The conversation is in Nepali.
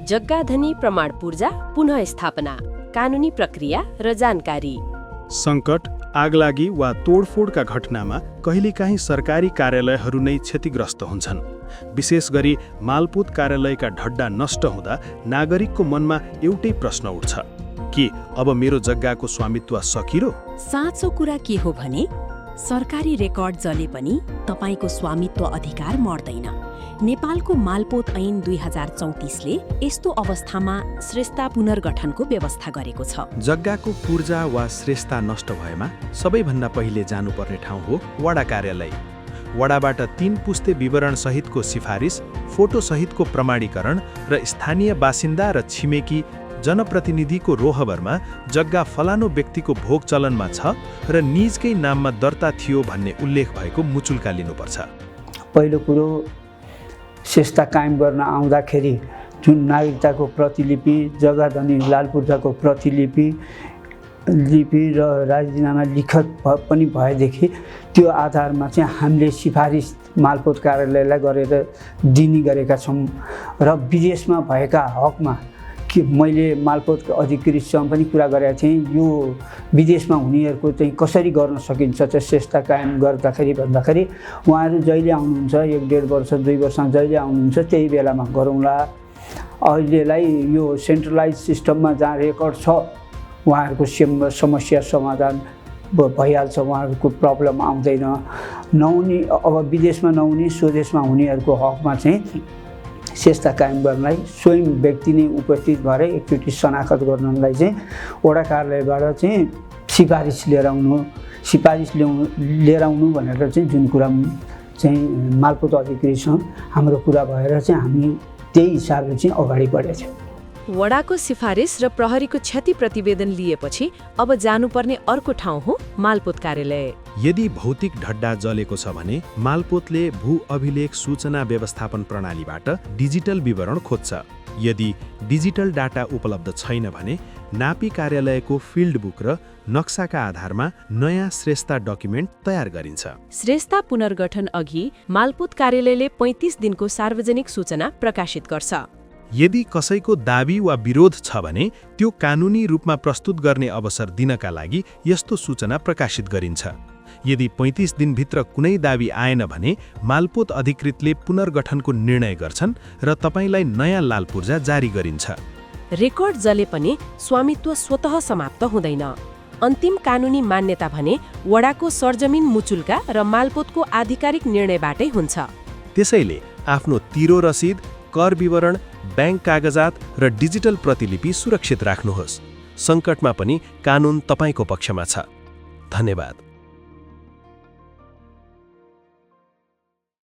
जग्गाधनी प्रमाण पूर्जा पुनः स्थापना, कानुनी प्रक्रिया र जानकारी। सङ्कट, आगलागी वा तोडफोडका घटनामा कहिलेकाहीँ सरकारी कार्यालयहरू नै क्षतिग्रस्त हुन्छन्। विशेष गरी मालपोत कार्यालयका ढड्डा नष्ट हुँदा नागरिकको मनमा एउटै प्रश्न उठ्छ, के अब मेरो जग्गाको स्वामित्व सकियो? साँचो कुरा के हो भने सरकारी रेकर्ड जले पनि तपाईको स्वामित्व अधिकार मर्दैन। नेपालको मालपोत ऐन 2034ले यस्तो अवस्थामा श्रेष्ठता पुनर्गठनको व्यवस्था गरेको छ। जग्गाको पूर्जा वा श्रेष्ठता नष्ट भएमा सबैभन्दा पहिले जानुपर्ने ठाउँ हो वडा कार्यालय। वडाबाट 3 पुस्ते विवरण सहितको सिफारिस, फोटो सहितको प्रमाणीकरण र स्थानीय बासिन्दा र छिमेकी जनप्रतिनिधिको रोहबरमा जग्गा फलानो व्यक्तिको भोग चलनमा छ र निजकै नाममा दर्ता थियो भन्ने उल्लेख भएको मुचुल्का लिनुपर्छ। पहिलो कुरो, श्रेष्ठता कायम गर्न आउँदाखेरि जुन नागरिकताको प्रतिलिपि, जग्गाधनी लालपूर्जाको प्रतिलिपि र राजीनामा लिखत पनि भएदेखि त्यो आधारमा चाहिँ हामीले सिफारिस मालपोत कार्यालयलाई गरेर दिने गरेका छौँ। र विदेशमा भएका हकमा कि मैले मालपोतको अधिकृतसँग पनि कुरा गरेका थिएँ, यो विदेशमा हुनेहरूको चाहिँ कसरी गर्न सकिन्छ चाहिँ श्रेष्ठता कायम गर्दाखेरि भन्दाखेरि उहाँहरू जहिले आउनुहुन्छ, 1-1.5 वर्ष 2 वर्षमा जहिले आउनुहुन्छ त्यही बेलामा गरौँला। अहिलेलाई यो सेन्ट्रलाइज सिस्टममा जहाँ रेकर्ड छ उहाँहरूको समस्या समाधान भइहाल्छ, उहाँहरूको प्रब्लम आउँदैन। नहुने, अब विदेशमा नहुने स्वदेशमा हुनेहरूको हकमा चाहिँ श्रेष्ठता कायम गर्नलाई स्वयं व्यक्ति नै उपस्थित भएर एकचोटि शनाखत गर्नलाई चाहिँ वडा कार्यालयबाट चाहिँ सिफारिस लिएर आउनु भनेर चाहिँ जुन कुरा चाहिँ मालपोत अधिकृतसँग हाम्रो कुरा भएर चाहिँ हामी त्यही हिसाबले चाहिँ अगाडि बढेका छौँ। वडाको सिफारिस र प्रहरीको क्षति प्रतिवेदन लिएपछि अब जानुपर्ने अर्को ठाउँ हो मालपोत कार्यालय। यदि भौतिक ढड्डा जलेको छ भने मालपोतले भू अभिलेख सूचना व्यवस्थापन प्रणालीबाट डिजिटल विवरण खोज्छ। यदि डिजिटल डाटा उपलब्ध छैन भने नापी कार्यालयको फिल्ड बुक र नक्साका आधारमा नयाँ श्रेष्ठता डकुमेन्ट तयार गरिन्छ। श्रेष्ठता पुनर्गठन अघि मालपोत कार्यालयले 35 दिनको सार्वजनिक सूचना प्रकाशित गर्छ। यदि कसैको दाबी वा विरोध छ भने त्यो कानुनी रूपमा प्रस्तुत गर्ने अवसर दिनका लागि यस्तो सूचना प्रकाशित गरिन्छ। यदि 35 दिनभित्र कुनै दाबी आएन भने मालपोत अधिकृतले पुनर्गठनको निर्णय गर्छन् र तपाईलाई नयाँ लालपूर्जा जारी गरिन्छ। रेकर्ड जले पनि स्वामित्व स्वतः समाप्त हुँदैन। अन्तिम कानुनी मान्यता भने वडाको सरजमिन मुचुल्का र मालपोतको आधिकारिक निर्णयबाटै हुन्छ। त्यसैले आफ्नो तिरो रसिद, कर विवरण, ब्याङ्क कागजात र डिजिटल प्रतिलिपि सुरक्षित राख्नुहोस्। सङ्कटमा पनि कानुन तपाईको पक्षमा छ। धन्यवाद।